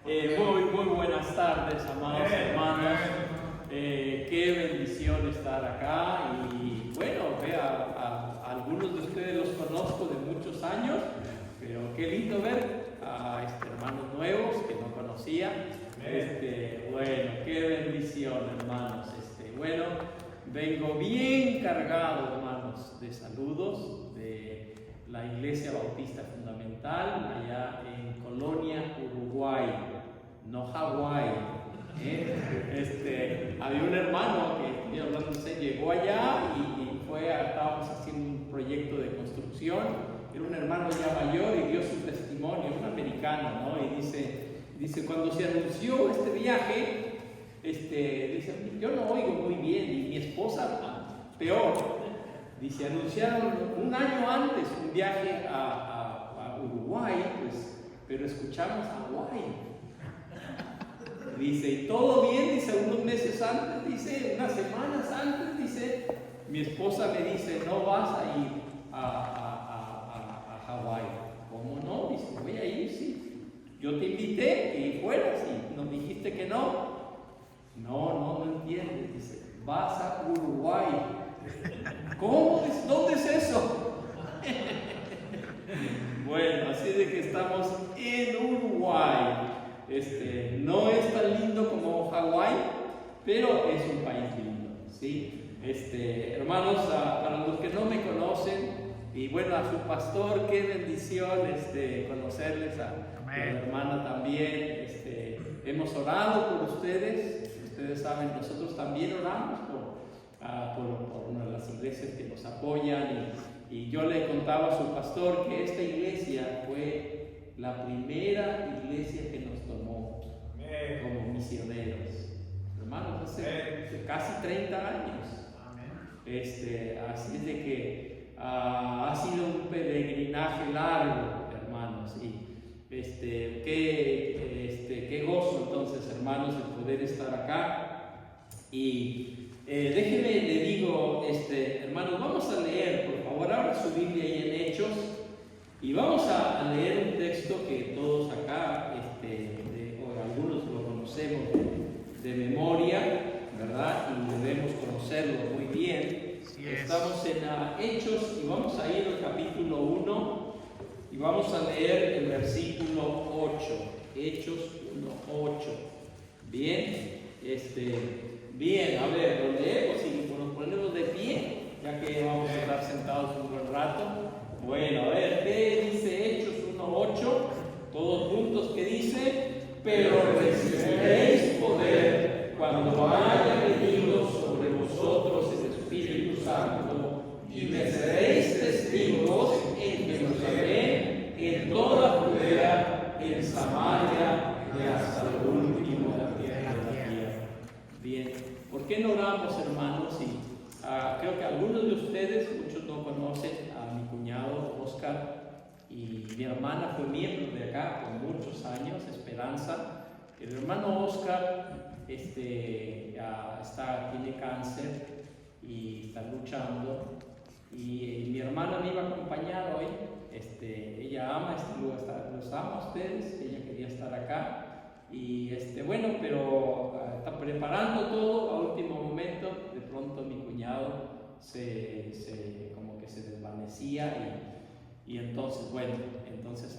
Muy buenas tardes, amados hermanos. Qué bendición estar acá. Y bueno, a algunos de ustedes los conozco de muchos años, pero qué lindo ver a hermanos nuevos que no conocía. Bueno, qué bendición, hermanos. Bueno, vengo bien cargado, hermanos, de saludos de la Iglesia Bautista Fundamental allá en Colonia, Uruguay, no Hawái. Había un hermano que, estoy hablando, llegó allá y estábamos haciendo un proyecto de construcción. Era un hermano ya mayor y dio su testimonio, un americano, ¿no? Y dice cuando se anunció este viaje, dice, yo no oigo muy bien y mi esposa peor. Dice, anunciaron un año antes un viaje a Uruguay, pues, pero escuchamos a Hawái. Dice, y todo bien, dice, unos meses antes, dice, unas semanas antes, dice, mi esposa me dice, no vas a ir a Hawái. ¿Cómo no? Dice, voy a ir, sí. Yo te invité que fueras y nos dijiste que no. No entiendes, dice, vas a Uruguay. ¿Cómo? ¿Dónde es eso? Bueno, así de que estamos en Uruguay. No es tan lindo como Hawái, pero es un país lindo, ¿sí? Hermanos, para los que no me conocen, y bueno, a su pastor, qué bendición conocerles, a la hermana también. Hemos orado por ustedes. Ustedes saben, nosotros también oramos por una de las iglesias que nos apoyan, y yo le contaba a su pastor que esta iglesia fue la primera iglesia que nos tomó como misioneros, hermanos, hace casi 30 años. Así es de que ha sido un peregrinaje largo, hermanos, y qué gozo entonces, hermanos, de poder estar acá. Y déjenme, le digo, hermanos, vamos a leer, por favor, abra su Biblia ahí en Hechos, y vamos a leer un texto que todos acá, o algunos lo conocemos de memoria, ¿verdad? Y debemos conocerlo muy bien. Estamos en Hechos y vamos a ir al capítulo 1 y vamos a leer el versículo 8. Hechos 1:8. Bien, bien, a ver, lo leemos y nos ponemos de pie, ya que vamos a estar sentados un buen rato. Bueno, a ver, ¿qué dice Hechos 1:8? Todos juntos, ¿qué dice? Pero recibiréis poder cuando haya venido sobre vosotros el Espíritu Santo, y me seréis testigos en Jerusalén, en toda Judea, en Samaria y hasta lo último de la tierra. Bien, ¿por qué no oramos, hermanos? Y creo que algunos de ustedes, muchos no conocen a mi cuñado Oscar, y mi hermana fue miembro de acá por muchos años, Esperanza. El hermano Oscar tiene cáncer y está luchando, y mi hermana me iba a acompañar hoy. Ella ama este lugar, los ama a ustedes, ella quería estar acá, y bueno, pero está preparando todo a último momento. De pronto mi cuñado como que se desvanecía, y entonces, bueno,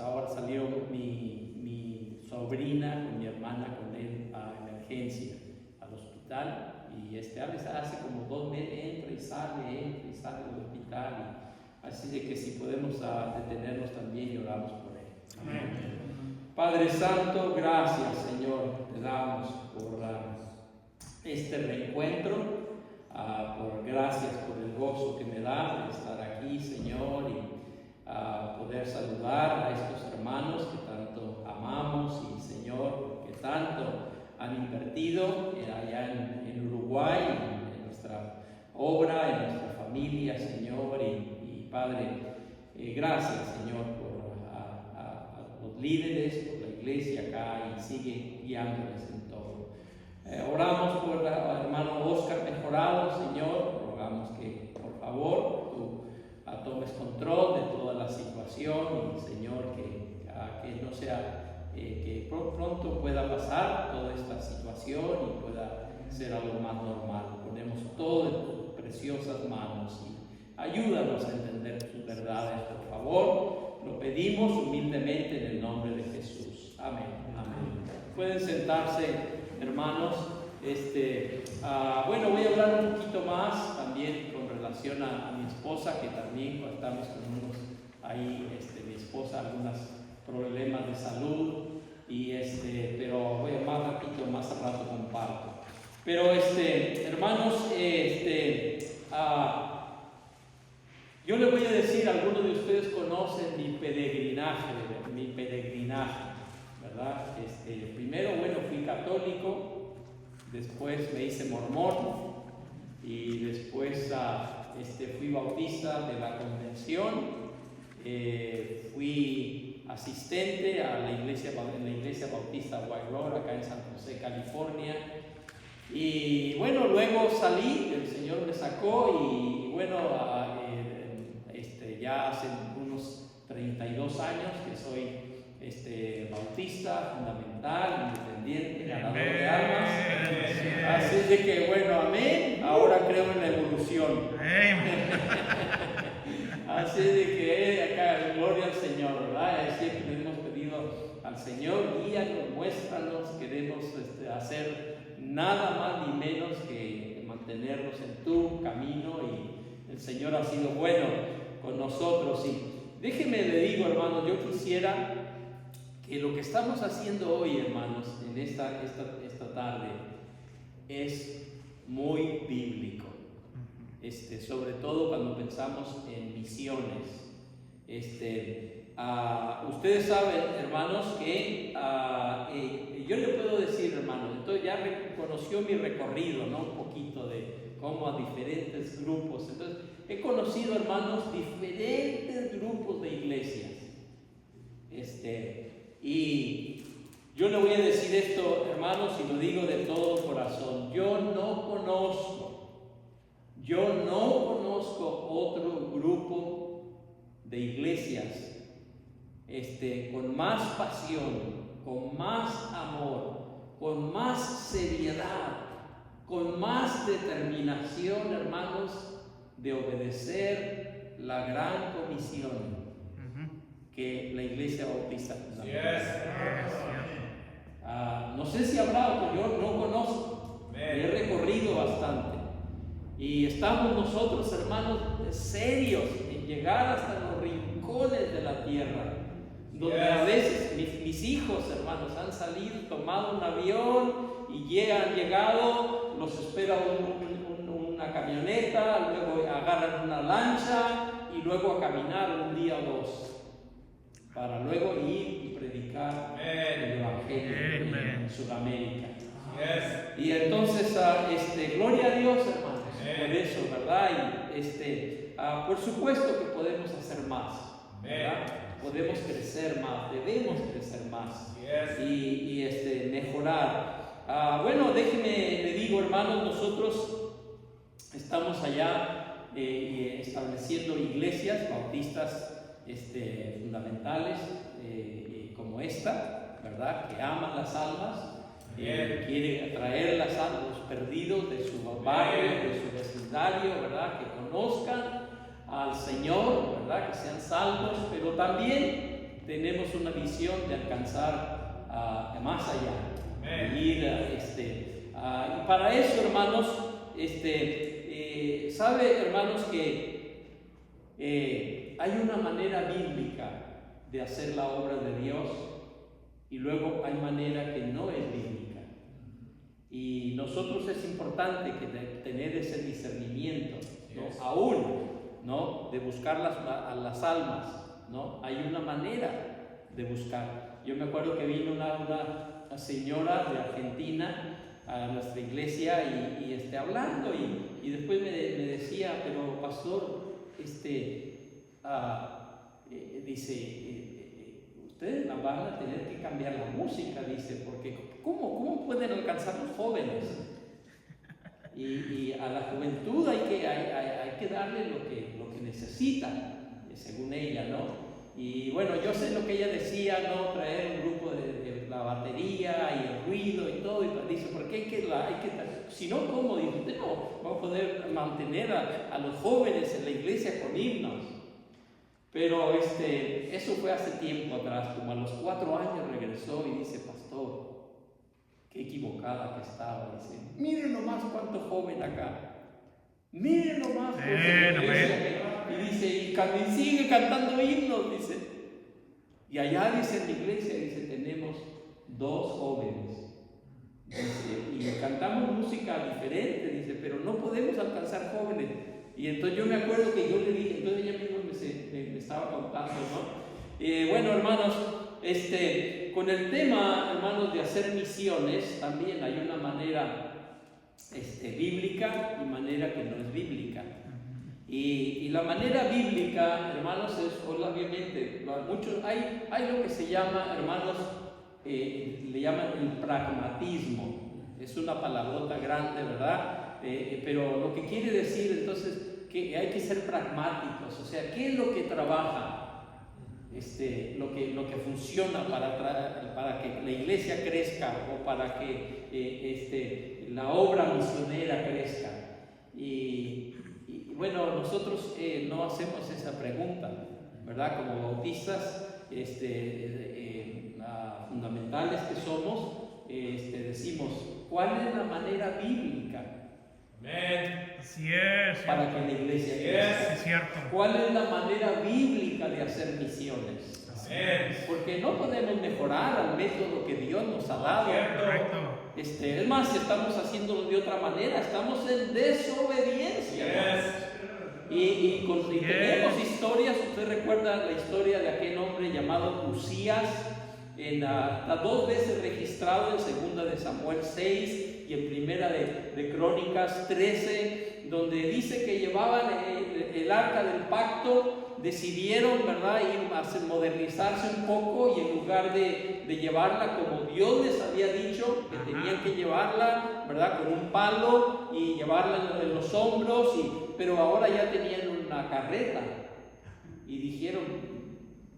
ahora salió mi sobrina con mi hermana con él a emergencia al hospital, y a veces hace como 2 meses entra y sale del hospital, y así de que si podemos detenernos también y oramos por él. Amén. Padre Santo, gracias, Señor, te damos por este reencuentro, gracias por el gozo que me da de estar aquí, Señor, y poder saludar a estos hermanos que tanto amamos, y Señor, que tanto han invertido allá en Uruguay, en nuestra obra, en nuestra familia, Señor, y Padre, gracias, Señor, por los líderes, por la iglesia acá, y sigue guiándoles en todo. Oramos por el hermano Oscar mejorado, Señor. Rogamos que por favor tú tomes control de toda la situación, y Señor, que no sea que pronto pueda pasar toda esta situación y pueda ser algo más normal. Ponemos todo en tus preciosas manos y ayúdanos a entender tus verdades, por favor. Lo pedimos humildemente en el nombre de Jesús. Amén. Amén. Pueden sentarse, hermanos. Bueno, voy a hablar un poquito más también con relación a mi esposa, que también estamos con unos ahí, mi esposa, algunos problemas de salud, pero voy a más al rato comparto. Pero hermanos, yo les voy a decir, algunos de ustedes conocen mi peregrinaje, ¿verdad? Primero, bueno, fui católico. Después me hice mormón y después fui bautista de la convención, fui asistente a en la iglesia bautista White Road, acá en San José, California. Y bueno, luego salí, el Señor me sacó y bueno, ya hace unos 32 años que soy bautista, fundamental, independiente, ganador de almas. Así de que bueno, amén. Ahora creo en la evolución. Así de que acá, gloria al Señor, ¿verdad? Siempre le hemos pedido al Señor, guíanos, muéstranos, queremos hacer nada más ni menos que mantenernos en tu camino, y el Señor ha sido bueno con nosotros. Y déjeme le digo, hermanos, yo quisiera que lo que estamos haciendo hoy, hermanos, en esta tarde, es muy bíblico. Sobre todo cuando pensamos en misiones. Ustedes saben, hermanos, que yo le puedo decir, hermanos, entonces ya conoció mi recorrido, ¿no? Un poquito de cómo a diferentes grupos. Entonces, he conocido, hermanos, diferentes grupos de iglesias. Y yo le voy a decir esto, hermanos, y lo digo de todo corazón. Yo no conozco otro grupo de iglesias con más pasión, con más amor, con más seriedad, con más determinación, hermanos, de obedecer la gran comisión que la Iglesia Bautista no sé si habrá, pero yo no conozco. He recorrido bastante. Y estamos nosotros, hermanos, serios en llegar hasta los rincones de la tierra, donde a veces mis hijos, hermanos, han salido, tomado un avión y han llegado, los espera una camioneta, luego agarran una lancha y luego a caminar un día o dos, para luego ir y predicar el Evangelio en Sudamérica. Y entonces, gloria a Dios, hermanos, por eso, ¿verdad? Y por supuesto que podemos hacer más, ¿verdad? Podemos crecer más, debemos crecer más y mejorar. Bueno, déjeme, le digo, hermanos, nosotros estamos allá estableciendo iglesias bautistas fundamentales como esta, ¿verdad? Que aman las almas, quiere atraer las almas, los perdidos de su barrio, de su vecindario, ¿verdad? Que conozcan al Señor, ¿verdad? Que sean salvos, pero también tenemos una visión de alcanzar más allá, ir y para eso, hermanos, sabe, hermanos, que hay una manera bíblica de hacer la obra de Dios y luego hay manera que no es bíblica. Y nosotros es importante que tener ese discernimiento, ¿no? Aún, ¿no? De buscar a las almas, ¿no? Hay una manera de buscar. Yo me acuerdo que vino una señora de Argentina a nuestra iglesia y hablando y después me decía, pero pastor, dice, ustedes van a tener que cambiar la música, dice, porque ¿cómo pueden alcanzar los jóvenes? Y a la juventud hay que darle lo que necesitan, según ella, ¿no? Y bueno, yo sé lo que ella decía, ¿no? Traer un grupo de si no, ¿cómo? Dijo, no, vamos a poder mantener a los jóvenes en la iglesia con himnos. Pero eso fue hace tiempo atrás, como a los 4 años regresó y dice, pastor, qué equivocada que estaba. Dice, miren nomás cuánto joven acá. Miren nomás. Y dice, y sigue cantando himnos, dice. Y allá dice en la iglesia, dice, tenemos 2 jóvenes. Dice, y cantamos música diferente, dice, pero no podemos alcanzar jóvenes. Y entonces yo me acuerdo que yo le dije, entonces ella misma me estaba contando, ¿no? Bueno, hermanos, con el tema, hermanos, de hacer misiones, también hay una manera bíblica y manera que no es bíblica. Y la manera bíblica, hermanos, es obviamente, hay lo que se llama, hermanos, le llaman el pragmatismo. Es una palabrota grande, ¿verdad? Pero lo que quiere decir entonces que hay que ser pragmáticos, o sea, ¿qué es lo que trabaja? Lo que funciona para que la iglesia crezca o para que la obra misionera crezca. Y bueno, nosotros no hacemos esa pregunta, ¿verdad? Como bautistas fundamentales que somos, decimos, ¿cuál es la manera bíblica? Amén. Así es. Para que la iglesia crezca. Es cierto. ¿Cuál es la manera bíblica de hacer misiones? Amén. Porque no podemos mejorar al método que Dios nos ha dado. Correcto. Es más, estamos haciéndolo de otra manera, estamos en desobediencia. Y tenemos historias. Usted recuerda la historia de aquel hombre llamado Usías, está 2 veces registrado en 2 de Samuel 6 y en 1 de Crónicas 13, donde dice que llevaban el arca del pacto, decidieron, ¿verdad?, modernizarse un poco, y en lugar de llevarla como Dios les había dicho que tenían que llevarla, ¿verdad?, con un palo y llevarla en los hombros, pero ahora ya tenían una carreta y dijeron,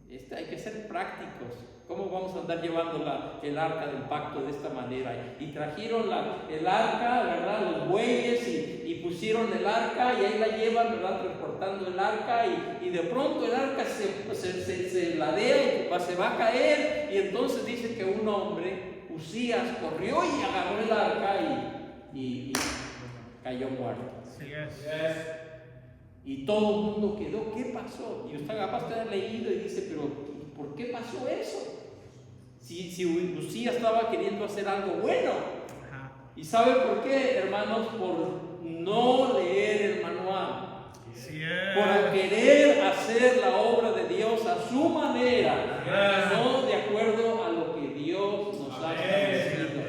hay que ser prácticos. ¿Cómo vamos a andar llevando el arca del pacto de esta manera? Y trajeron el arca, ¿verdad?, los bueyes, y pusieron el arca, y ahí la llevan, ¿verdad?, transportando el arca, y de pronto el arca se ladea y se va a caer, y entonces dice que un hombre, Usías, corrió y agarró el arca y cayó muerto. Así es. Y todo el mundo quedó, ¿qué pasó? Y usted capaz de haber leído y dice, pero ¿por qué pasó eso? Si Usías estaba queriendo hacer algo bueno. ¿Y sabe por qué, hermanos? Por no leer el manual. Por querer hacer la obra de Dios a su manera, no de acuerdo a lo que Dios nos ha establecido.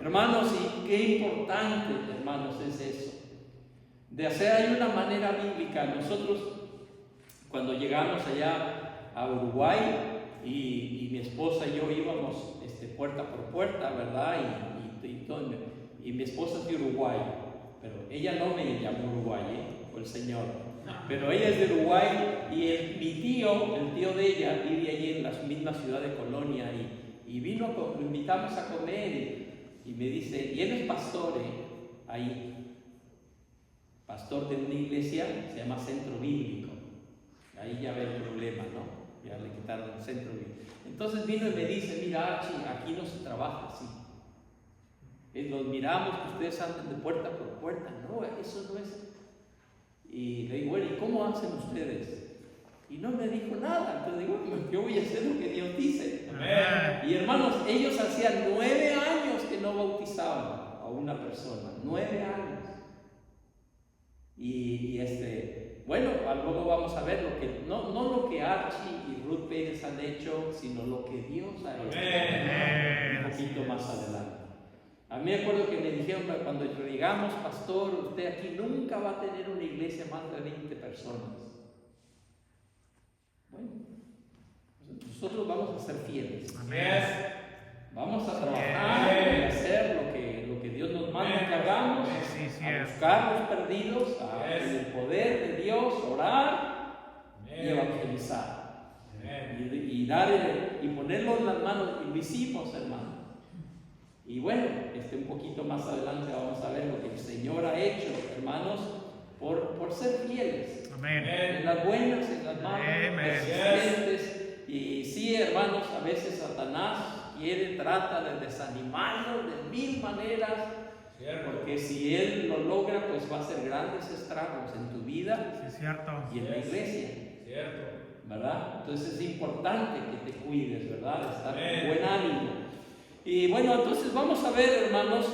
Hermanos, y qué importante, hermanos, es eso. De hacer, hay una manera bíblica. Nosotros, cuando llegamos allá a Uruguay, y mi esposa y yo íbamos puerta por puerta, ¿verdad? Y mi esposa es de Uruguay, pero ella no me llamó Uruguay, por el Señor. Pero ella es de Uruguay, y mi tío, el tío de ella, vive allí en la misma ciudad de Colonia, y vino, lo invitamos a comer, y me dice, y él es pastor, ahí, pastor de una iglesia, se llama Centro Bíblico. Ahí ya ve el problema, ¿no? Ya le quitaron el centro bíblico. Entonces vino y me dice, mira, Archie, aquí no se trabaja así. Los miramos que ustedes andan de puerta por puerta. No, eso no es. Y le digo, bueno, ¿y cómo hacen ustedes? Y no me dijo nada. Entonces digo, yo voy a hacer lo que Dios dice. Amén. Y hermanos, ellos hacían 9 años que no bautizaban a una persona. 9 años. Bueno, luego vamos a ver no lo que Archie y Ruth Pérez han hecho, sino lo que Dios ha hecho. Un poquito más adelante. A mí me acuerdo que me dijeron cuando llegamos, pastor, usted aquí nunca va a tener una iglesia más de 20 personas. Bueno, nosotros vamos a ser fieles. Amén. Vamos a trabajar y hacer lo que Dios nos manda que hagamos, a buscar los perdidos, en el poder de Dios, orar y evangelizar. Y ponerlo en las manos, y lo hicimos, hermano. Y bueno, un poquito más adelante vamos a ver lo que el Señor ha hecho, hermanos, por ser fieles. Amén. En las buenas, en las malas, Amén. persistentes. Y sí, hermanos, a veces Satanás trata de desanimarnos de mil maneras, porque si él lo logra, pues va a hacer grandes estragos en tu vida y en la iglesia. ¿Verdad? Entonces es importante que te cuides, ¿verdad? Estar con buen ánimo. Y bueno, entonces vamos a ver, hermanos,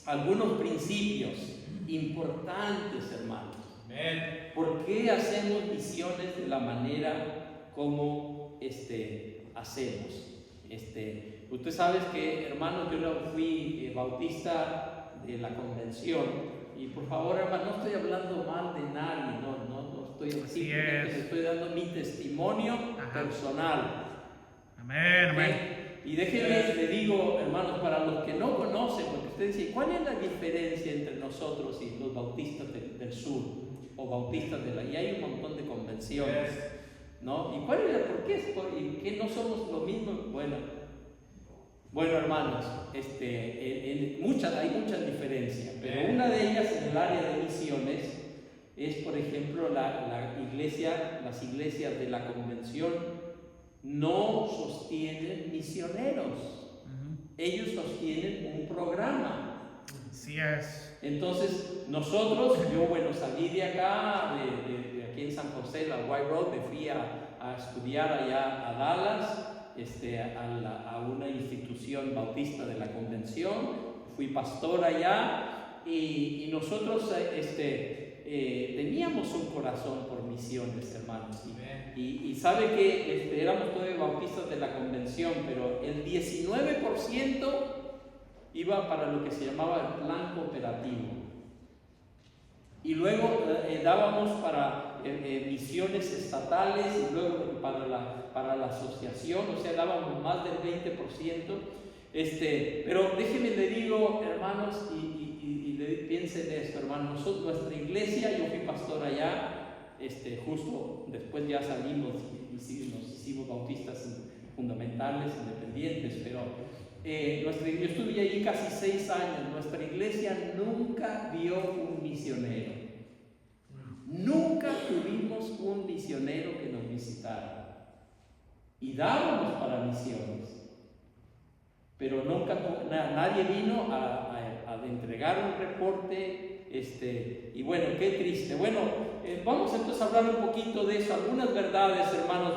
algunos principios importantes, hermanos. ¿Por qué hacemos misiones de la manera como hacemos? Usted sabe que, hermanos, yo fui bautista de la convención, y por favor, hermano, no estoy hablando mal de nadie, no estoy así, estoy dando mi testimonio personal. Amén. Y déjenme, le digo, hermanos, para los que no conocen, porque ustedes dicen, ¿cuál es la diferencia entre nosotros y los bautistas del sur o bautistas de la? Y hay un montón de convenciones, ¿no? ¿Y cuál es por qué? ¿Y qué no somos lo mismo? Bueno, hermanos, hay muchas diferencias, pero una de ellas en el área de misiones es, por ejemplo, las iglesias de la convención no sostienen misioneros. Ellos sostienen un programa. Así es. Entonces, nosotros, yo salí de acá, de aquí en San José, la White Road, me fui a estudiar allá a Dallas, a una institución bautista de la convención, fui pastor allá, y nosotros teníamos un corazón por misiones, hermanos, y sabe que éramos todos bautistas de la convención, pero el 19% iba para lo que se llamaba el plan cooperativo, y luego dábamos para misiones estatales, y luego para la asociación, o sea, dábamos más del 20%. Pero déjenme le digo, hermanos, y piensen esto, hermanos, nuestra iglesia, yo fui pastor allá, justo después ya salimos y nos hicimos bautistas fundamentales, independientes, pero yo estuve allí casi 6 años. Nuestra iglesia nunca vio un misionero. Nunca tuvimos un misionero que nos visitara. Y dábamos para misiones. Pero nunca nadie vino a entregar un reporte. Y bueno, qué triste. Bueno, vamos entonces a hablar un poquito de eso. Algunas verdades, hermanos.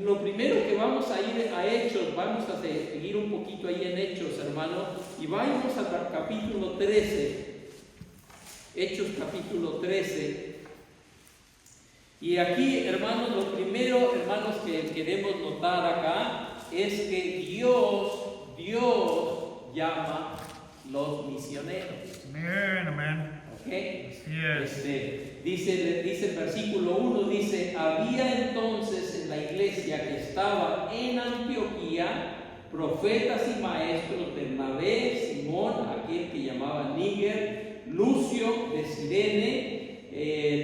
Lo primero que vamos a ir a Hechos, vamos a seguir un poquito ahí en Hechos, hermanos, y vamos al capítulo 13, Hechos capítulo 13, y aquí, hermanos, lo primero, hermanos, que queremos notar acá, es que Dios llama los misioneros. Amén. ¿Okay? Así es. Dice el versículo 1, dice, había entonces en la iglesia que estaba en Antioquía profetas y maestros: Bernabé, Simón, aquel que llamaban Níger, Lucio de Cirene,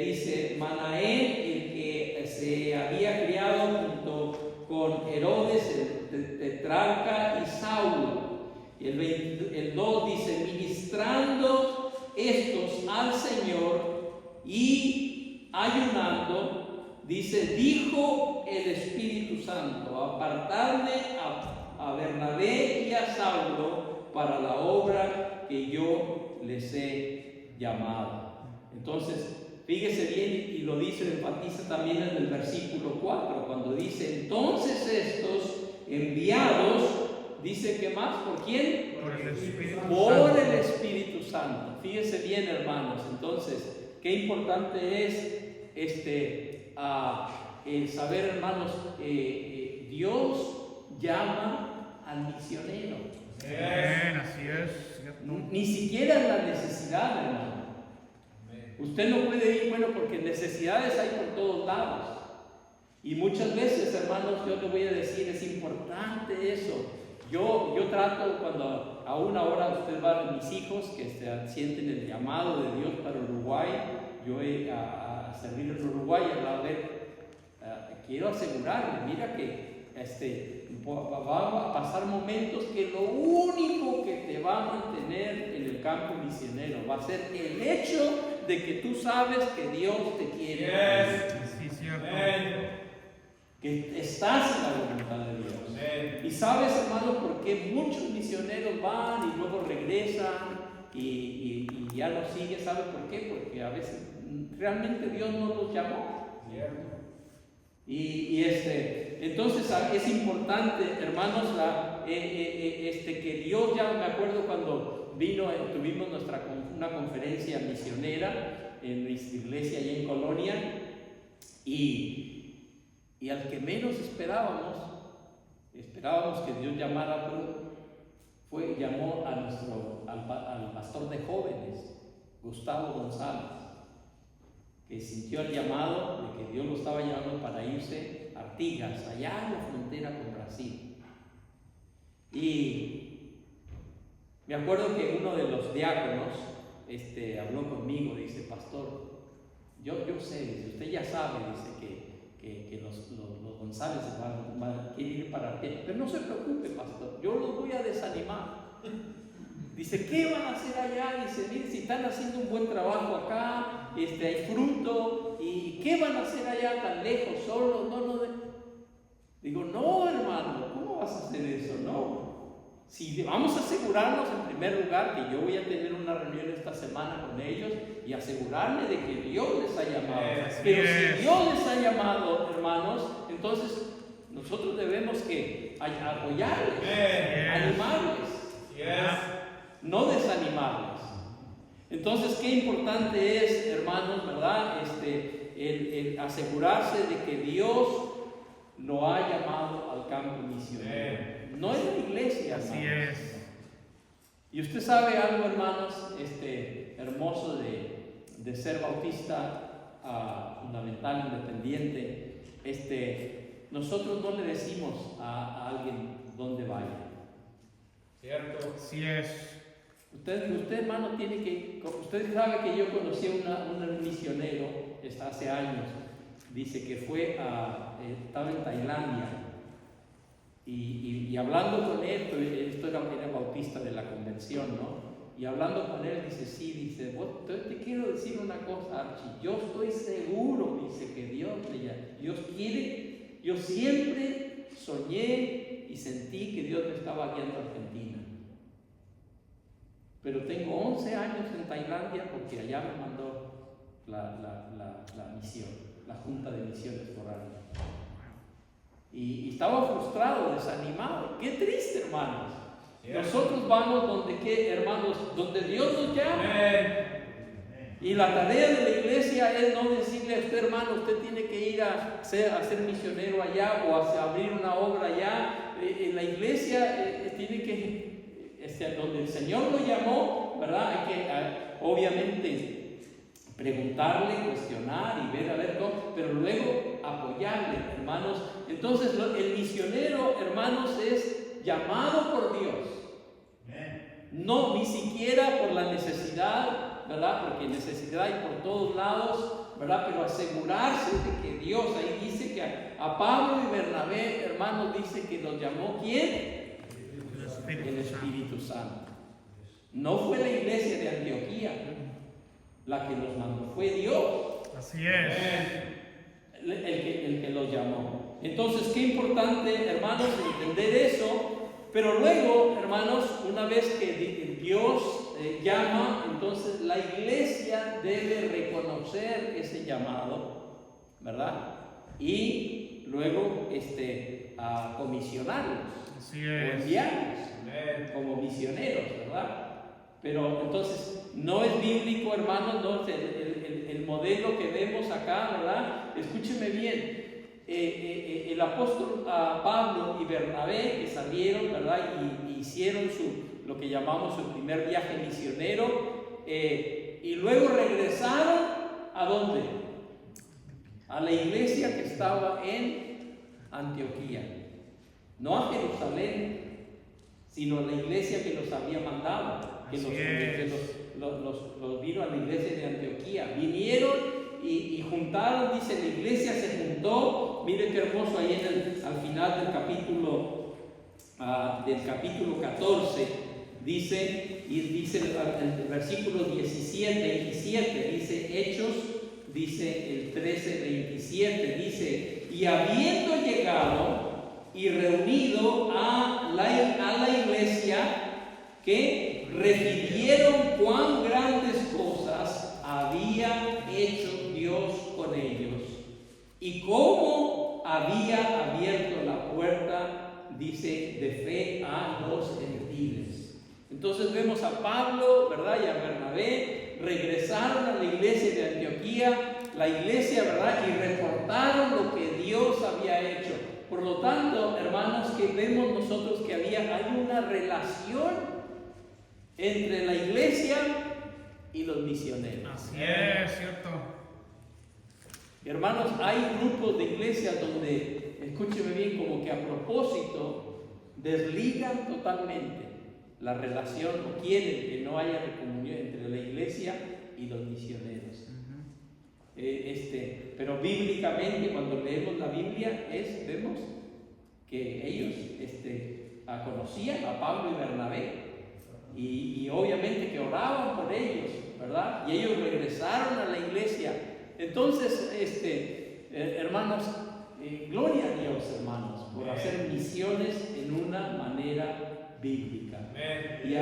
dice Manaén, el que se había criado junto con Herodes, el tetrarca, y Saulo. Y el 2 dice, ministrando estos al Señor y ayunando, dice, dijo el Espíritu Santo, apartadme a Bernabé y a Saulo para la obra que yo les he llamado. Entonces, fíjese bien, y lo dice, enfatiza también en el versículo 4, cuando dice, entonces estos enviados, dice que más, ¿por quién? Por el Espíritu Santo. Fíjese bien, hermanos. Entonces, qué importante es saber, hermanos, Dios llama al misionero. Bien, así es. Ni siquiera en la necesidad, hermano. Usted no puede ir, porque necesidades hay por todos lados. Y muchas veces, hermanos, yo le voy a decir, es importante eso. Yo trato, cuando aún ahora usted va a mis hijos que sienten el llamado de Dios para Uruguay, yo a servir en Uruguay, a ver, quiero asegurarle, mira que va a pasar momentos que lo único que te va a mantener en el campo misionero va a ser el hecho de que tú sabes que Dios te quiere. Sí, cierto. Que estás en la voluntad de Dios. Y sabes, hermanos, por qué muchos misioneros van y luego regresan y ya no siguen. ¿Sabes por qué? Porque a veces realmente Dios no los llamó. Entonces es importante, hermanos, que Dios ya, me acuerdo cuando tuvimos una conferencia misionera en nuestra iglesia allá en Colonia, y al que menos esperábamos que Dios llamara, llamó al pastor de jóvenes, Gustavo González, que sintió el llamado de que Dios lo estaba llamando para irse a Artigas, allá en la frontera con Brasil. Y me acuerdo que uno de los diáconos habló conmigo, dice: pastor, yo sé, dice, usted ya sabe, dice, que los González van a ir para Artigas, pero no se preocupe, pastor, yo los voy a desanimar. Dice: ¿qué van a hacer allá? Dice: mire, si están haciendo un buen trabajo acá, hay fruto, ¿y qué van a hacer allá tan lejos, solos? Digo: no, hermano, ¿cómo vas a hacer eso? No. Si vamos a asegurarnos en primer lugar que yo voy a tener una reunión esta semana con ellos y asegurarme de que Dios les ha llamado. Pero si Dios les ha llamado, hermanos, entonces nosotros debemos que apoyarles, animarles, no desanimarles. Entonces, qué importante es, hermanos, ¿verdad? El asegurarse de que Dios lo ha llamado al campo misionero. No es la iglesia, hermanos. Así es. Y usted sabe algo, hermanos, hermoso de ser bautista fundamental, independiente. Nosotros no le decimos a alguien dónde vaya. ¿Cierto? Así es. Usted, hermano, usted sabe que yo conocí a un misionero hace años. Dice que estaba en Tailandia. Y hablando con él, esto era bautista de la convención, ¿no? Y hablando con él, dice, te quiero decir una cosa, Archie, yo estoy seguro, dice, que Dios quiere. Yo siempre soñé y sentí que Dios me estaba guiando a Argentina. Pero tengo 11 años en Tailandia porque allá me mandó la misión, la Junta de Misiones Foráneas. Y estaba frustrado, desanimado. Qué triste, hermanos. Nosotros vamos donde Dios nos llama. Y la tarea de la iglesia es no decirle a usted: hermano, usted tiene que ir a ser misionero allá o a abrir una obra allá. La iglesia tiene que, donde el Señor lo llamó, ¿verdad? Hay que obviamente preguntarle, cuestionar y ver a ver cómo, pero luego apoyarle, hermanos. Entonces el misionero, hermanos, es llamado por Dios. No, ni siquiera por la necesidad, ¿verdad? Porque necesidad hay por todos lados, ¿verdad? Pero asegurarse de que Dios, ahí dice que a Pablo y Bernabé, hermanos, dice que los llamó, ¿quién? El Espíritu Santo. No fue la iglesia de Antioquía la que los mandó, fue Dios. Así es. El que los llamó. Entonces, qué importante, hermanos, entender eso. Pero luego, hermanos, una vez que Dios llama, entonces la iglesia debe reconocer ese llamado, ¿verdad? Y luego a comisionarlos. Así es. O enviarlos como misioneros, ¿verdad? Pero entonces no es bíblico, hermanos, no, el modelo que vemos acá, ¿verdad? Escúcheme bien. El apóstol Pablo y Bernabé, que salieron, ¿verdad? Y hicieron lo que llamamos su primer viaje misionero, y luego regresaron ¿a dónde? A la iglesia que estaba en Antioquía, no a Jerusalén, sino a la iglesia que los había mandado, que los vino a la iglesia de Antioquía. Vinieron y juntaron, dice, la iglesia se juntó. Mire qué hermoso ahí al final final del capítulo 14, dice el versículo 17, dice Hechos, dice el 13:27, dice: y habiendo llegado y reunido a la iglesia, que refirieron cuán grandes cosas había hecho Dios con ellos y cómo había abierto la puerta, dice, de fe a los gentiles. Entonces vemos a Pablo, ¿verdad?, y a Bernabé regresaron a la iglesia de Antioquía, la iglesia, ¿verdad?, y reportaron lo que Dios había hecho. Por lo tanto, hermanos, que vemos nosotros que hay una relación entre la iglesia y los misioneros. Así es, cierto. Hermanos, hay grupos de iglesias donde, escúcheme bien, como que a propósito desligan totalmente la relación o quieren que no haya comunión entre la iglesia y los misioneros. Pero bíblicamente, cuando leemos la Biblia, vemos que ellos conocían a Pablo y Bernabé y obviamente que oraban por ellos, ¿verdad? Y ellos regresaron a la iglesia. Entonces, hermanos, gloria a Dios, hermanos, por hacer misiones en una manera bíblica. Y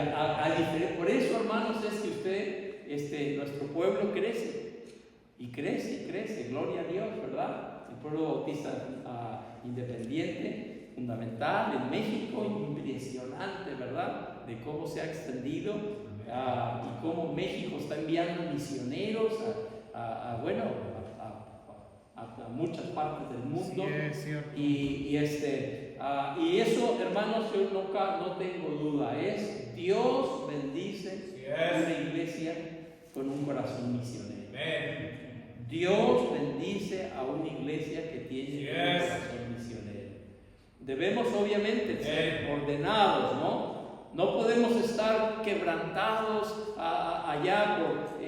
por eso, hermanos, es que nuestro pueblo crece. Y crece, gloria a Dios, ¿verdad? El pueblo bautista independiente, fundamental en México, impresionante, ¿verdad? De cómo se ha extendido y cómo México está enviando misioneros a muchas partes del mundo. Sí, Y eso, hermanos, yo no tengo duda, Dios bendice una iglesia con un corazón misionero. Dios bendice a una iglesia que tiene un corazón misionero. Debemos obviamente ser ordenados, ¿no? No podemos estar quebrantados allá por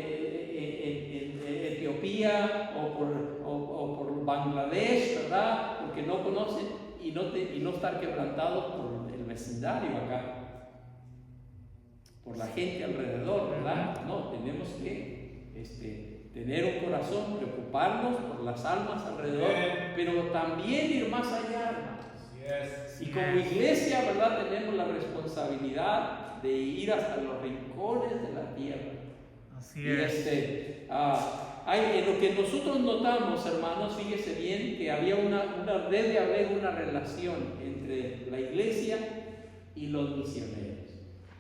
Etiopía o por Bangladesh, ¿verdad? Porque no conocen y no estar quebrantados por el vecindario acá, por la gente alrededor, ¿verdad? No, tenemos que tener un corazón, preocuparnos por las almas alrededor, pero también ir más allá, hermanos. Y como iglesia, ¿verdad?, tenemos la responsabilidad de ir hasta los rincones de la tierra. Así y es. En lo que nosotros notamos, hermanos, fíjese bien que debe haber una relación entre la iglesia y los misioneros.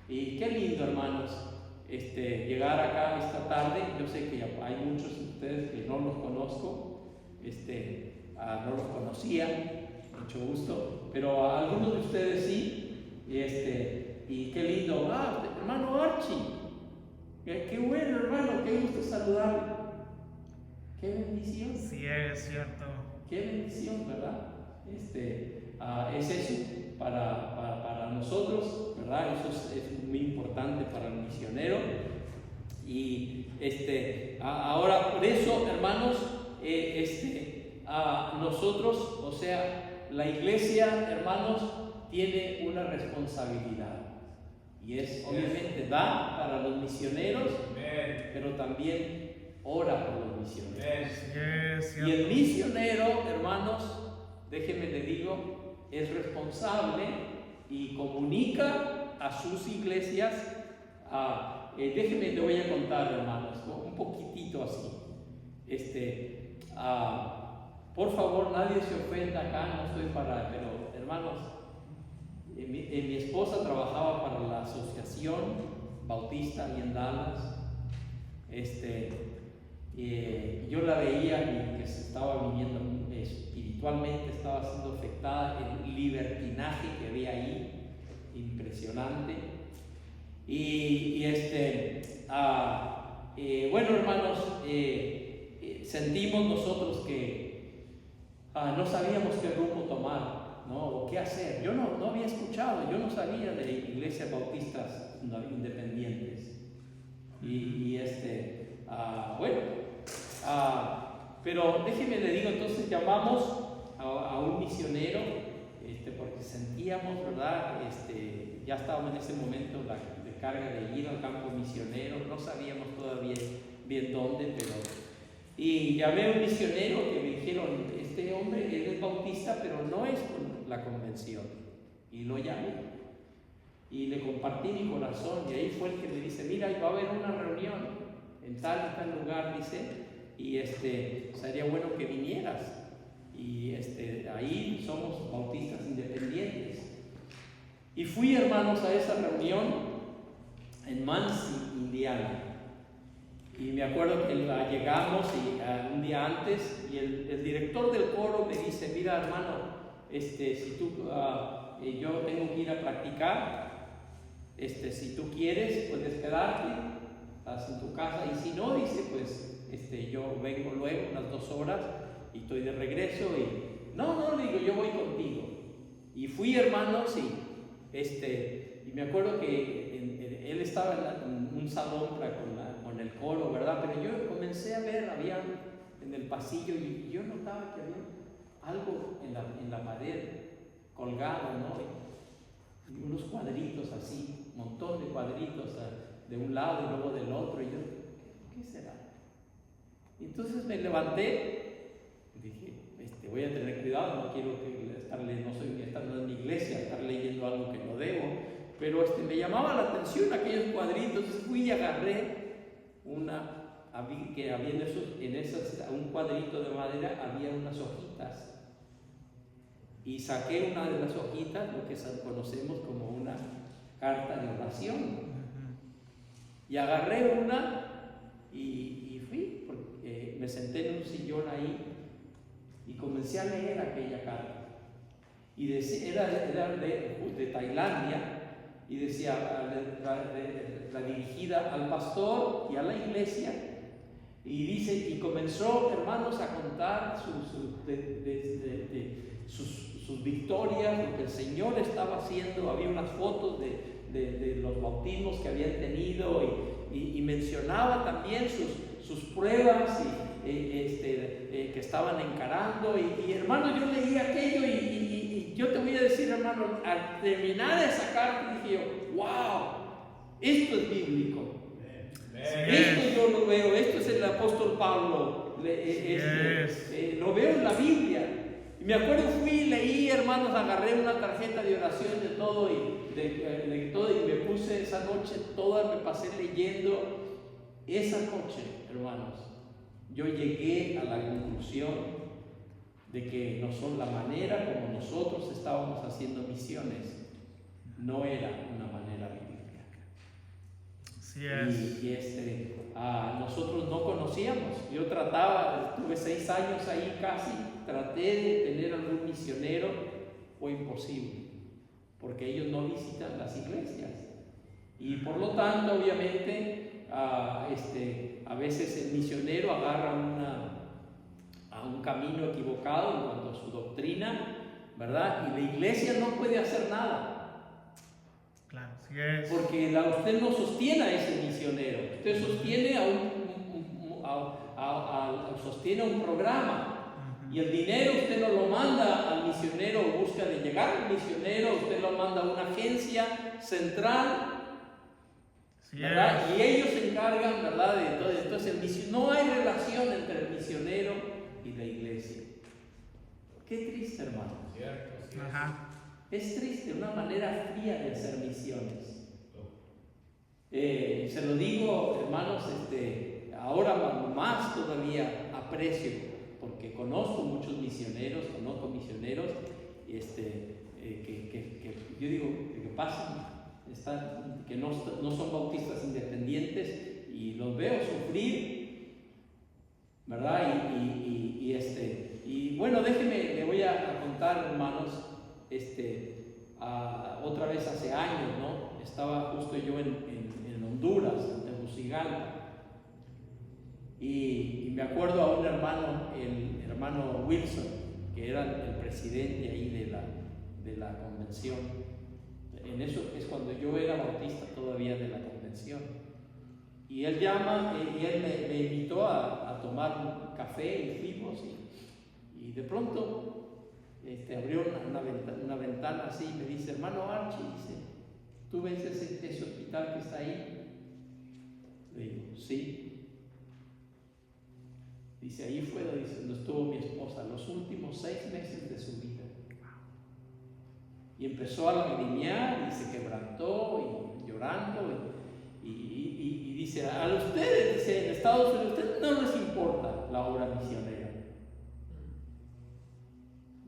Y qué lindo, hermanos, llegar acá esta tarde. Yo sé que hay muchos de ustedes que no los conozco, no los conocía, mucho gusto, pero a algunos de ustedes sí, y qué lindo, hermano Archie, qué bueno, hermano, qué gusto saludarle, qué bendición. Sí, es cierto. Qué bendición, ¿verdad? Es eso para nosotros, ¿verdad? Eso es muy importante para el misionero. Y ahora, por eso, hermanos, nosotros, o sea, la iglesia, hermanos, tiene una responsabilidad. Y obviamente, da para los misioneros, pero también ora por los misioneros. Y el misionero, hermanos, déjenme le digo, es responsable y comunica a sus iglesias. Déjenme le voy a contar, hermanos, ¿no? Un poquitito así. Por favor, nadie se ofenda acá, no estoy pero hermanos, mi esposa trabajaba para la Asociación Bautista y en Dallas. Yo la veía y que se estaba viviendo espiritualmente, estaba siendo afectada, el libertinaje que había ahí, impresionante. Bueno, hermanos, sentimos nosotros que no sabíamos qué rumbo tomar, ¿no? O qué hacer. Yo no había escuchado, yo no sabía de iglesias bautistas independientes. Pero déjeme le digo, entonces llamamos a un misionero, sentíamos, ¿verdad? Ya estábamos en ese momento de carga de ir al campo misionero, no sabíamos todavía bien dónde, pero... Y llamé a un misionero que me dijeron, este hombre, él es bautista, pero no es con la convención. Y lo llamé y le compartí mi corazón, y ahí fue el que me dice, mira, va a haber una reunión en tal y tal lugar, dice, y sería bueno que vinieras. Y ahí somos bautistas independientes. Y fui, hermanos, a esa reunión en Muncie, Indiana. Y me acuerdo que llegamos un día antes, y el director del coro me dice, mira, hermano, si tú, yo tengo que ir a practicar, si tú quieres, puedes quedarte, estás en tu casa, y si no, dice, pues yo vengo luego unas 2 horas y estoy de regreso, y no, le digo, yo voy contigo. Y fui, hermanos, y me acuerdo que él estaba en un salón con el coro, ¿verdad? Pero yo comencé a ver, había en el pasillo, y yo notaba que había algo en la pared colgado, ¿no? Y unos cuadritos así, un montón de cuadritos de un lado y luego del otro, y yo, ¿qué será? Y entonces me levanté y dije, voy a tener cuidado, no quiero estar en mi iglesia, estar leyendo algo que no debo, pero me llamaba la atención aquellos cuadritos. Fui y agarré que había un cuadrito de madera, había unas hojitas, y saqué una de las hojitas, lo que conocemos como una carta de oración, y agarré una y fui, porque me senté en un sillón ahí y comencé a leer aquella carta. Y era de Tailandia, y decía, la dirigida al pastor y a la iglesia, y dice, y comenzó, hermanos, a contar sus victorias, lo que el Señor estaba haciendo. Había unas fotos de los bautismos que habían tenido, y mencionaba también sus pruebas que estaban encarando, y hermano, yo leí aquello, y yo te voy a decir, hermano, al terminar esa carta dije yo, wow, esto es bíblico, esto yo lo veo, esto es el apóstol Pablo, lo veo en la Biblia. Y me acuerdo, leí, hermanos, agarré una tarjeta de oración de todo, y me puse esa noche toda, me pasé leyendo. Esa noche, hermanos, yo llegué a la conclusión de que la manera como nosotros estábamos haciendo misiones no era una manera bíblica. Así es. Y nosotros no conocíamos. Yo tuve 6 años ahí casi, traté de tener algún misionero, fue imposible, porque ellos no visitan las iglesias. Y por lo tanto, obviamente, a veces el misionero agarra un camino equivocado en cuanto a su doctrina, ¿verdad? Y la iglesia no puede hacer nada. Claro, sí es. Porque usted no sostiene a ese misionero, usted sostiene sostiene un programa. Y el dinero usted no lo manda al misionero, busca de llegar al misionero, usted lo manda a una agencia central, ¿verdad? Y ellos se encargan, ¿verdad? De todo. Entonces no hay relación entre el misionero y la iglesia. Qué triste, hermano. Cierto. Ajá. Es triste, una manera fría de hacer misiones. Se lo digo, hermanos, ahora más todavía aprecio, porque conozco misioneros, que yo digo que pasan, que no son bautistas independientes, y los veo sufrir, ¿verdad? Y bueno, le voy a contar, hermanos, otra vez hace años, ¿no? Estaba justo yo en Honduras, en Tegucigalpa, y me acuerdo a un hermano, el hermano Wilson, que era el presidente ahí de la convención. En eso es cuando yo era bautista todavía de la convención. Y él me invitó a tomar un café, y fuimos, y de pronto abrió una ventana ventana así y me dice, hermano Archie, dice, ¿tú ves ese hospital que está ahí? Le digo, sí. Dice, ahí fue donde estuvo mi esposa los últimos 6 meses de su vida. Y empezó a lagrimear y se quebrantó y llorando y dice, a ustedes, dice, en Estados Unidos, a ustedes no les importa la obra misionera.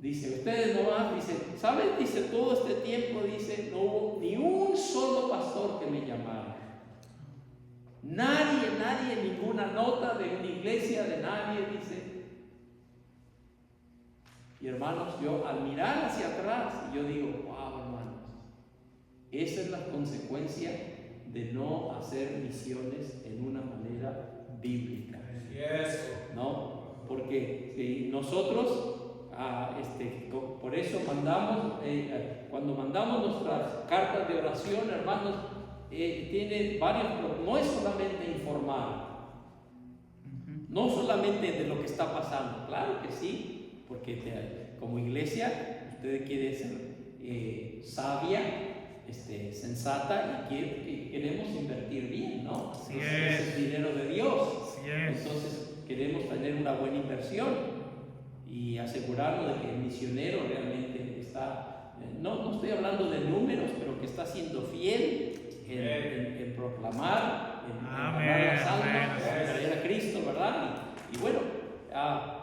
Dice, ustedes no van, dice, ¿saben? Dice, todo este tiempo, dice, no hubo ni un solo pastor que me llamara. Nadie, ninguna nota de una iglesia, de nadie, dice. Y hermanos, yo al mirar hacia atrás, yo digo, wow, hermanos, esa es la consecuencia de no hacer misiones en una manera bíblica. ¿No? Porque si nosotros, por eso mandamos, cuando mandamos nuestras cartas de oración, hermanos, tiene varios, no es solamente informar, no solamente de lo que está pasando, claro que sí, porque como iglesia, usted quiere ser sabia, sensata y queremos invertir bien, ¿no? Es el dinero de Dios. Entonces queremos tener una buena inversión y asegurarnos de que el misionero realmente está, no estoy hablando de números, pero que está siendo fiel en proclamar, en proclamar las almas, en traer a Cristo, ¿verdad? Y bueno,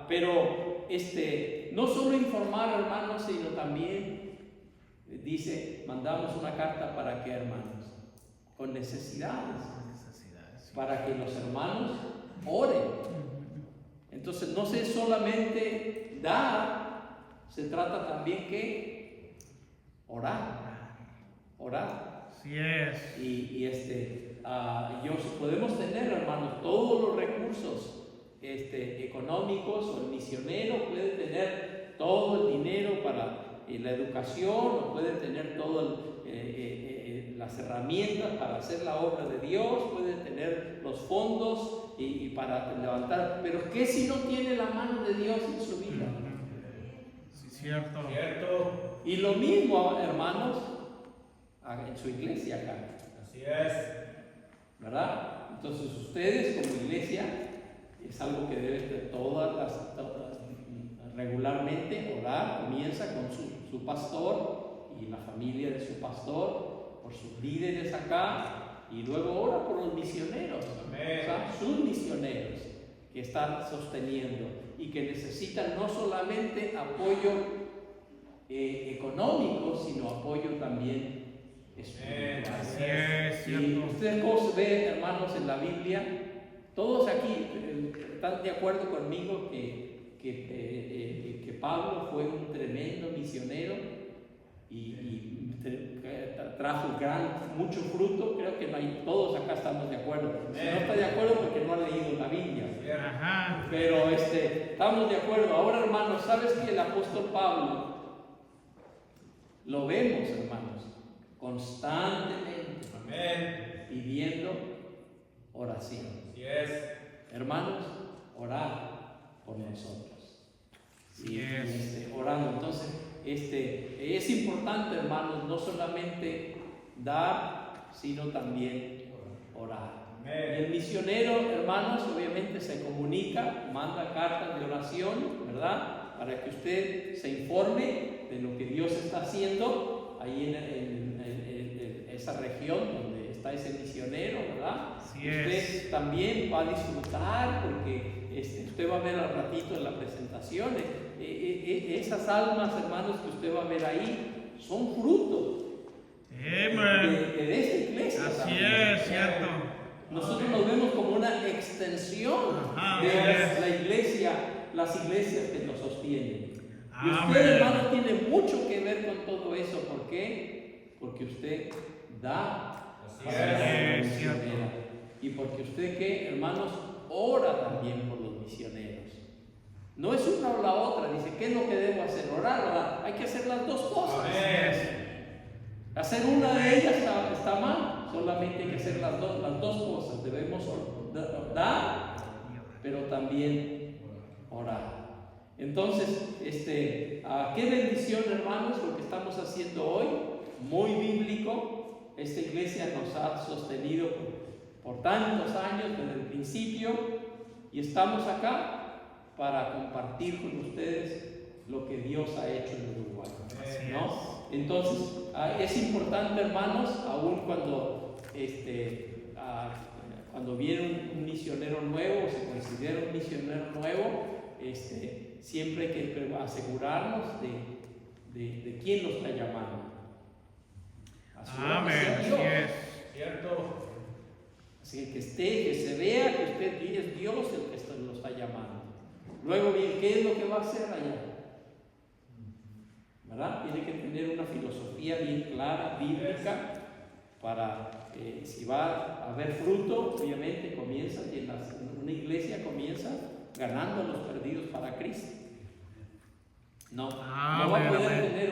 pero no solo informar, hermanos, sino también dice, mandamos una carta para qué, hermanos, con necesidades, para que los hermanos oren. Entonces no se solamente dar, se trata también que orar. Así es. Y podemos tener, hermanos, todos los recursos económicos, o el misionero puede tener todo el dinero para la educación, o puede tener todas las herramientas para hacer la obra de Dios, puede tener los fondos y para levantar, pero ¿qué si no tiene la mano de Dios en su vida? Sí, cierto. Y lo mismo, hermanos, en su iglesia acá. Así es. ¿Verdad? Entonces ustedes como iglesia es algo que deben de regularmente orar. Comienza con su pastor y la familia de su pastor, por sus líderes acá, y luego ora por los misioneros. Amén. O sea, sus misioneros que están sosteniendo y que necesitan no solamente apoyo económico, sino apoyo también espiritual. Así es, Y ustedes cómo se ven, hermanos, en la Biblia, todos aquí están de acuerdo conmigo que Pablo fue un tremendo misionero y trajo mucho fruto. Creo que todos acá estamos de acuerdo. Si no está de acuerdo, porque no ha leído la Biblia. Ajá. Pero estamos de acuerdo. Ahora, hermanos, ¿sabes que el apóstol Pablo lo vemos, hermanos, constantemente pidiendo oración? Así es. Hermanos, orar por nosotros. Sí, orando. Entonces, es importante, hermanos, no solamente dar, sino también orar. Y el misionero, hermanos, obviamente se comunica, manda cartas de oración, ¿verdad? Para que usted se informe de lo que Dios está haciendo ahí en esa región donde está ese misionero, ¿verdad? Usted también va a disfrutar, porque usted va a ver al ratito en la presentación, esas almas, hermanos, que usted va a ver ahí, son fruto de esta iglesia. Así también. es, cierto. Nosotros nos vemos como una extensión de la iglesia, las iglesias que nos sostienen. Y usted, hermano, tiene mucho que ver con todo eso. ¿Por qué? Porque usted da. Así es, cierto. Y porque usted, ¿qué, hermanos? Ora también por los misioneros. No es una o la otra. Dice, ¿qué es lo que debo hacer? Orar. Hay que hacer las dos cosas. Hacer una de ellas está mal. Solamente hay que hacer las dos cosas. Debemos dar, pero también orar. Entonces, qué bendición, hermanos, lo que estamos haciendo. haciendo hoy, muy bíblico. Esta iglesia nos ha sostenido por tantos años desde el principio y estamos acá para compartir con ustedes lo que Dios ha hecho en Uruguay, ¿no? Entonces, es importante, hermanos, aún cuando viene un misionero nuevo o se considera un misionero nuevo, siempre hay que asegurarnos de quién lo está llamando. Amén. Así es. Cierto. Así que se vea que usted es Dios el que lo está llamando. Luego bien, ¿qué es lo que va a hacer allá? ¿Verdad? Tiene que tener una filosofía bien clara, bíblica, para si va a haber fruto, obviamente comienza, y una iglesia comienza ganando a los perdidos para Cristo. No va a poder tener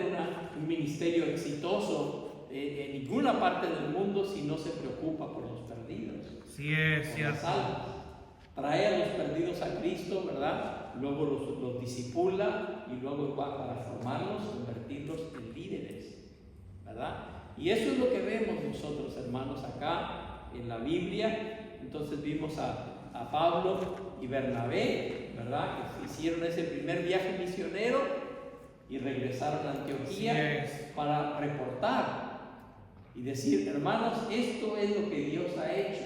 un ministerio exitoso en ninguna parte del mundo si no se preocupa por los perdidos. Sí, es por cierto. las almas. Trae a los perdidos a Cristo, ¿verdad? Luego los discipula y luego va para formarlos, convertirlos en líderes, ¿verdad? Y eso es lo que vemos nosotros, hermanos, acá en la Biblia. Entonces vimos a Pablo y Bernabé, ¿verdad? Que hicieron ese primer viaje misionero y regresaron a Antioquía para reportar y decir, hermanos, esto es lo que Dios ha hecho.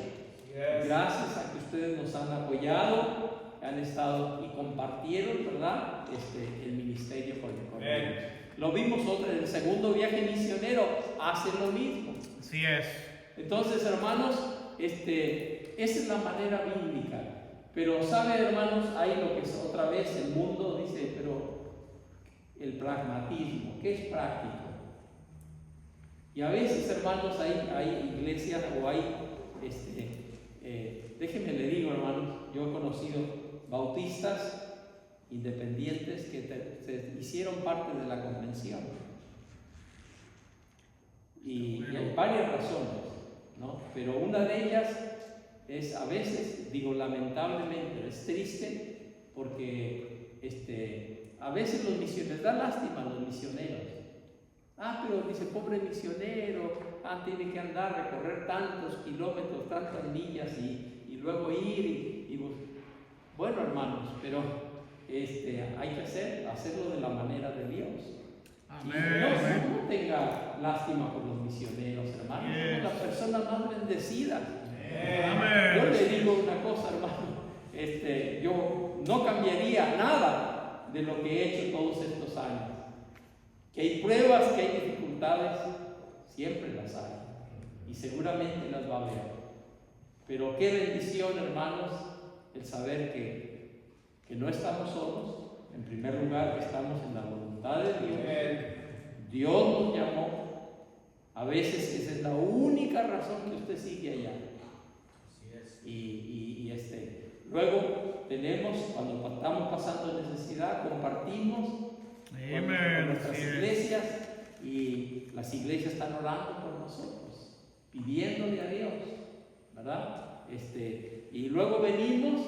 Gracias a que ustedes nos han apoyado, han estado y compartieron, ¿verdad? El ministerio con ellos. Lo vimos en el segundo viaje misionero, hace lo mismo. Así es. Entonces, hermanos, esa es la manera bíblica. Pero, ¿sabe, hermanos? Hay lo que es otra vez el mundo dice, pero el pragmatismo, ¿qué es práctico? Y a veces, hermanos, hay iglesias o hay, déjenme le digo, hermanos, yo he conocido bautistas independientes que se hicieron parte de la convención. Y hay varias razones, ¿no? Pero una de ellas es, a veces, digo lamentablemente, es triste porque a veces los misioneros, da lástima a los misioneros. Pero dice, pobre misionero, tiene que andar, recorrer tantos kilómetros, tantas millas y luego ir bueno, hermanos, pero hay que hacerlo de la manera de Dios. Amén. No tenga lástima por los misioneros, hermanos. Son las personas más bendecidas. Amén. Yo le digo una cosa, hermano. Yo no cambiaría nada de lo que he hecho todos estos años. Que hay pruebas, que hay dificultades, siempre las hay. Y seguramente las va a haber. Pero qué bendición, hermanos, el saber que no estamos solos. En primer lugar, que estamos en la voluntad de Dios. Dios nos llamó. A veces esa es la única razón que usted sigue allá. Luego tenemos, cuando estamos pasando necesidad, compartimos con nuestras iglesias, y las iglesias están orando por nosotros, pidiéndole a Dios, ¿verdad? Y luego venimos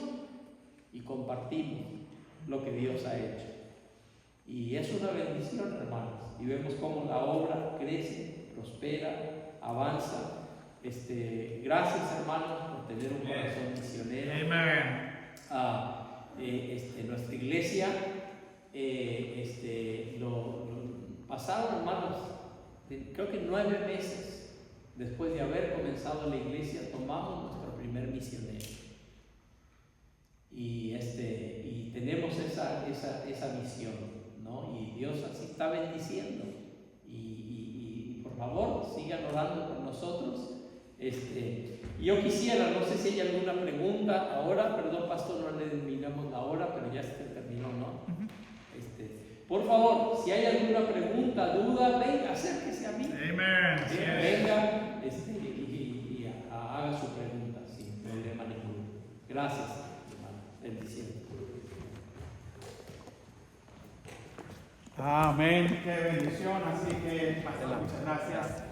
y compartimos lo que Dios ha hecho. Y es una bendición, hermanos. Y vemos cómo la obra crece, prospera, avanza. Gracias, hermanos, por tener un corazón misionero. Nuestra iglesia, pasaron, hermanos, creo que 9 meses después de haber comenzado la iglesia, tomamos nuestro primer misionero. Y tenemos esa misión, ¿no? Y Dios así está bendiciendo. Y por favor, sigan orando por nosotros. Yo quisiera, no sé si hay alguna pregunta ahora, perdón, pastor, no le terminamos la hora, pero ya se terminó, ¿no? Por favor, si hay alguna pregunta, duda, venga, acérquese a mí. Venga, y haga su pregunta sin problema ninguno. Gracias, hermano. Bendiciones. Amén. Qué bendición. Así que, pastor, muchas gracias.